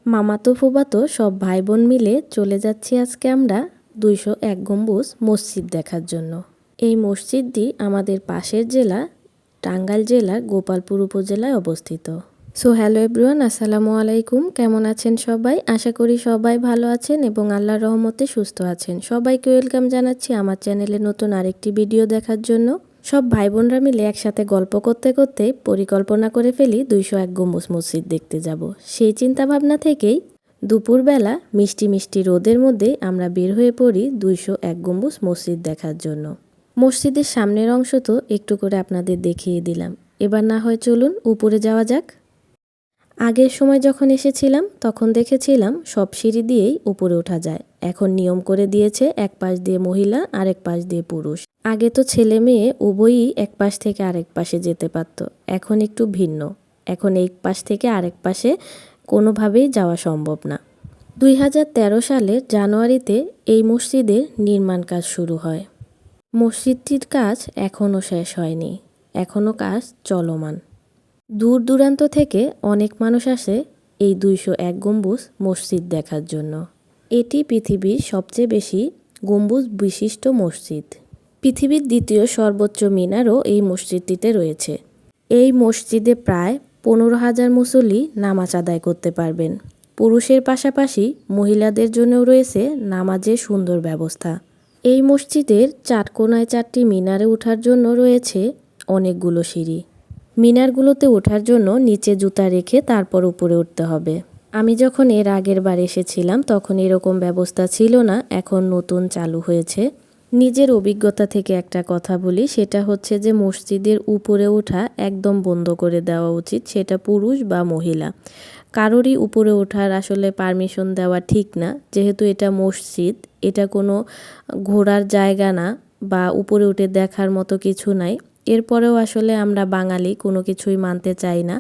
মামাতো ফুফাতো সব ভাই বোন মিলে চলে যাচ্ছি আজকে আমরা 201 গম্বুজ মসজিদ দেখার জন্য। এই মসজিদটি আমাদের পাশের জেলা টাঙ্গাইল জেলার গোপালপুর উপজেলায় অবস্থিত। সো হ্যালো এভরিওয়ান, আসসালামু আলাইকুম। কেমন আছেন সবাই? আশা করি সবাই ভালো আছেন এবং আল্লাহর রহমতে সুস্থ আছেন। সবাইকে ওয়েলকাম জানাচ্ছি আমার চ্যানেলে নতুন আরেকটি ভিডিও দেখার জন্য। সব ভাই বোনরা মিলে একসাথে গল্প করতে করতে পরিকল্পনা করে ফেলি 201 গম্বুজ মসজিদ দেখতে যাব। সেই চিন্তা ভাবনা থেকেই দুপুরবেলা মিষ্টি মিষ্টি রোদের মধ্যে আমরা বের হয়ে পড়ি 201 গম্বুজ মসজিদ দেখার জন্য। মসজিদের সামনের অংশ তো একটু করে আপনাদের দেখিয়ে দিলাম, এবার না হয় চলুন উপরে যাওয়া যাক। আগের সময় যখন এসেছিলাম তখন দেখেছিলাম সব সিঁড়ি দিয়েই উপরে ওঠা যায়। এখন নিয়ম করে দিয়েছে এক পাশ দিয়ে মহিলা আর এক পাশ দিয়ে পুরুষ। আগে তো ছেলে মেয়ে উভয়ই এক পাশ থেকে আরেক পাশে যেতে পারত, এখন একটু ভিন্ন। এখন এক পাশ থেকে আরেক পাশে কোনোভাবেই যাওয়া সম্ভব না। 2013 সালের জানুয়ারিতে এই মসজিদের নির্মাণ কাজ শুরু হয়। মসজিদটির কাজ এখনও শেষ হয়নি, এখনও কাজ চলমান। দূর দূরান্ত থেকে অনেক মানুষ আসে এই 201 গম্বুজ মসজিদ দেখার জন্য। এটি পৃথিবীর সবচেয়ে বেশি গম্বুজ বিশিষ্ট মসজিদ। পৃথিবীর দ্বিতীয় সর্বোচ্চ মিনারও এই মসজিদটিতে রয়েছে। এই মসজিদে প্রায় 15,000 মুসল্লি নামাজ আদায় করতে পারবেন। পুরুষের পাশাপাশি মহিলাদের জন্যও রয়েছে নামাজের সুন্দর ব্যবস্থা। এই মসজিদের 4 কোণায় 4টি মিনারে ওঠার জন্য রয়েছে অনেকগুলো সিঁড়ি। মিনারগুলোতে ওঠার জন্য নিচে জুতা রেখে তারপর উপরে উঠতে হবে। আমি যখন এর আগের বার এসেছিলাম তখন এরকম ব্যবস্থা ছিল না, এখন নতুন চালু হয়েছে। নিজের অভিজ্ঞতা থেকে একটা কথা বলি, সেটা হচ্ছে যে মসজিদের উপরে ওঠা একদম বন্ধ করে দেওয়া উচিত, সেটা পুরুষ বা মহিলা। কারোরই উপরে ওঠার আসলে পারমিশন দেওয়া ঠিক না, যেহেতু এটা মসজিদ, এটা কোনো ঘোরার জায়গা না বা উপরে উঠে দেখার মতো কিছু নাই। এরপরেও আসলে আমরা বাঙালি কোনো কিছুই মানতে চাই না,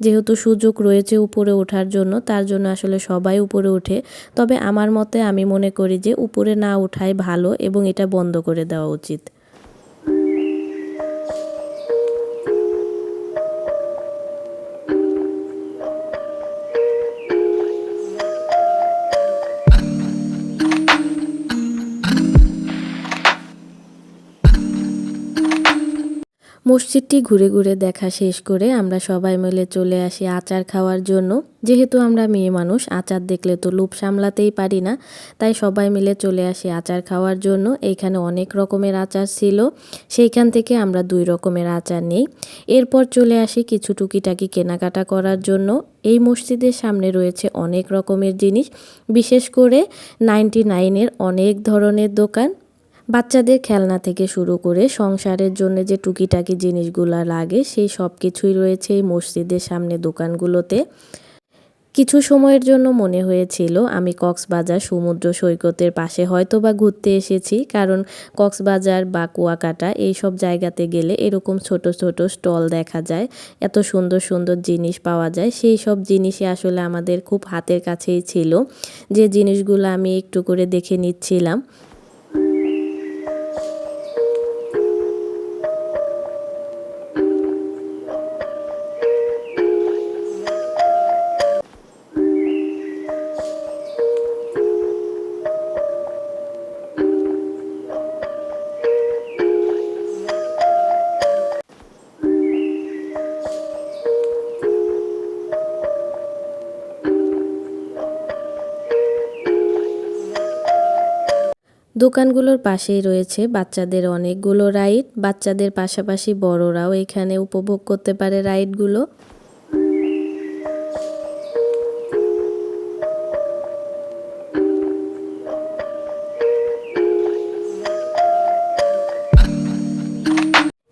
যেহেতু সুযোগ রয়েছে উপরে ওঠার জন্য, তার জন্য আসলে সবাই উপরে ওঠে। তবে আমার মতে আমি মনে করি যে উপরে না ওঠাই ভালো এবং এটা বন্ধ করে দেওয়া উচিত। মসজিদটি ঘুরে ঘুরে দেখা শেষ করে আমরা সবাই মিলে চলে আসি আচার খাওয়ার জন্য। যেহেতু আমরা মেয়ে মানুষ, আচার দেখলে তো লোভ সামলাতেই পারি না, তাই সবাই মিলে চলে আসি আচার খাওয়ার জন্য। এইখানে অনেক রকমের আচার ছিল, সেইখান থেকে আমরা 2 রকমের আচার নিই। এরপর চলে আসি কিছু টুকিটাকি কেনাকাটা করার জন্য। এই মসজিদের সামনে রয়েছে অনেক রকমের জিনিস, বিশেষ করে 99-এর অনেক ধরনের দোকান। বাচ্চাদের খেলনা থেকে শুরু করে সংসারের জন্য যে টুকিটাকি জিনিসগুলো লাগে সেই সব কিছুই রয়েছে এই মসজিদের সামনে দোকানগুলোতে। কিছু সময়ের জন্য মনে হয়েছিল আমি কক্সবাজার সমুদ্র সৈকতের পাশে হয়তো বা ঘুরতে এসেছি, কারণ কক্সবাজার বা কুয়াকাটা এই সব জায়গাতে গেলে এরকম ছোট ছোট স্টল দেখা যায়, এত সুন্দর সুন্দর জিনিস পাওয়া যায়। সেই সব জিনিসই আসলে আমাদের খুব হাতের কাছেই ছিল, যে জিনিসগুলো আমি একটু করে দেখে নিচ্ছিলাম। দোকানগুলোর পাশেই রয়েছে বাচ্চাদের অনেকগুলো রাইড। বাচ্চাদের পাশাপাশি বড়রাও এখানে উপভোগ করতে পারে রাইডগুলো।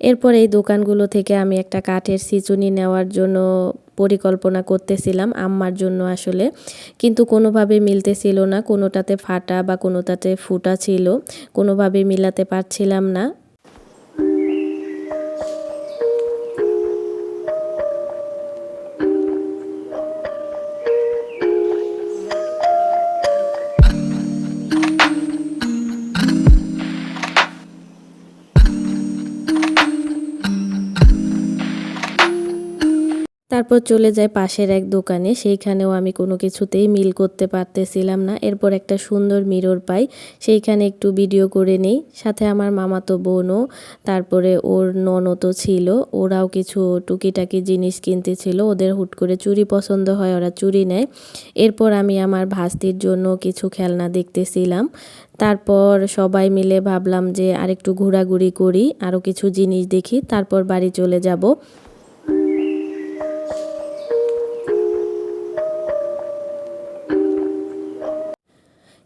এরপর এই দোকানগুলো থেকে আমি একটা কাঠের ছিঁচুনি নেওয়ার জন্য পরিকল্পনা করতেছিলাম আম্মার জন্য আসলে, কিন্তু কোনোভাবে মিলতেছিল না। কোনোটাতে ফাটা বা কোনোটাতে ফুটা ছিল, কোনোভাবে মিলাতে পারছিলাম না। তারপর চলে যাই পাশের এক দোকানে, সেইখানেও আমি কোনো কিছুতেই মিল করতে পারতেছিলাম না। এরপর একটা সুন্দর মিরর পাই, সেইখানে একটু ভিডিও করে নেই। সাথে আমার মামাতো বোনও, তারপরে ওর ননদও ছিল, ওরাও কিছু টুকিটাকি জিনিস কিনতে ছিল। ওদের হুট করে চুড়ি পছন্দ হয়, ওরা চুড়ি নেয়। এরপর আমি আমার ভাস্তির জন্য কিছু খেলনা দেখতেছিলাম। তারপর সবাই মিলে ভাবলাম যে আরেকটু ঘোরাঘুরি করি, আরও কিছু জিনিস দেখি, তারপর বাড়ি চলে যাব।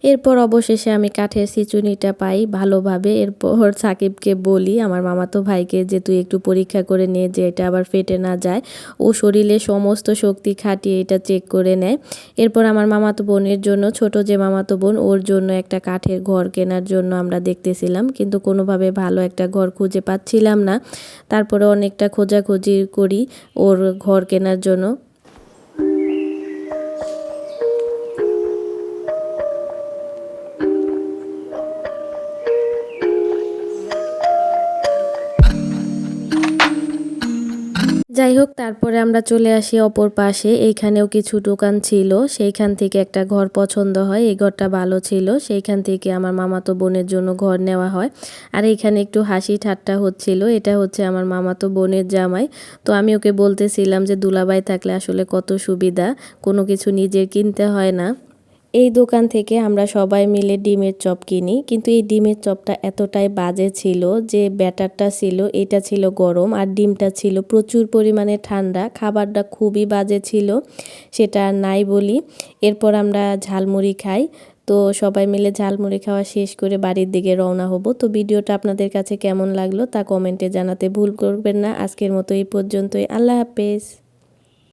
এরপর অবশেষে আমি কাঠের ছিঁচুনিটা পাই ভালোভাবে। এরপর সাকিবকে বলি, আমার মামাতো ভাইকে, যে তুই একটু পরীক্ষা করে নে যে এটা আবার ফেটে না যায়। ও শরীরে সমস্ত শক্তি খাটিয়ে এটা চেক করে নেয়। এরপর আমার মামাতো বোনের জন্য, ছোট যে মামাতো বোন, ওর জন্য একটা কাঠের ঘর কেনার জন্য আমরা দেখতেছিলাম, কিন্তু কোনোভাবে ভালো একটা ঘর খুঁজে পাচ্ছিলাম না। তারপরে অনেকটা খোঁজাখুঁজি করি ওর ঘর কেনার জন্য। যাই হোক, তারপরে আমরা চলে আসি অপর পাশে। এইখানেও কিছু দোকান ছিল, সেইখান থেকে একটা ঘর পছন্দ হয়। এই ঘরটা ভালো ছিল, সেইখান থেকে আমার মামাতো বোনের জন্য ঘর নেওয়া হয়। আর এইখানে একটু হাসি ঠাট্টা হচ্ছিল। এটা হচ্ছে আমার মামাতো বোনের জামাই। তো আমি ওকে বলতেছিলাম যে দুলাভাই থাকলে আসলে কত সুবিধা, কোনো কিছু নিজের কিনতে হয় না। এই দোকান থেকে আমরা সবাই মিলে ডিমের চপ কিনি, কিন্তু এই ডিমের চপটা এতটাই বাজে ছিল যে ব্যাটারটা ছিল, এটা ছিল গরম, আর ডিমটা ছিল প্রচুর পরিমাণে ঠান্ডা। খাবারটা খুবই বাজে ছিল, সেটা আর নাই বলি। এরপর আমরা ঝালমুড়ি খাই। তো সবাই মিলে ঝালমুড়ি খাওয়া শেষ করে বাড়ির দিকে রওনা হব। তো ভিডিওটা আপনাদের কাছে কেমন লাগলো তা কমেন্টে জানাতে ভুল করবেন না। আজকের মতো এই পর্যন্তই। আল্লাহ হাফেজ।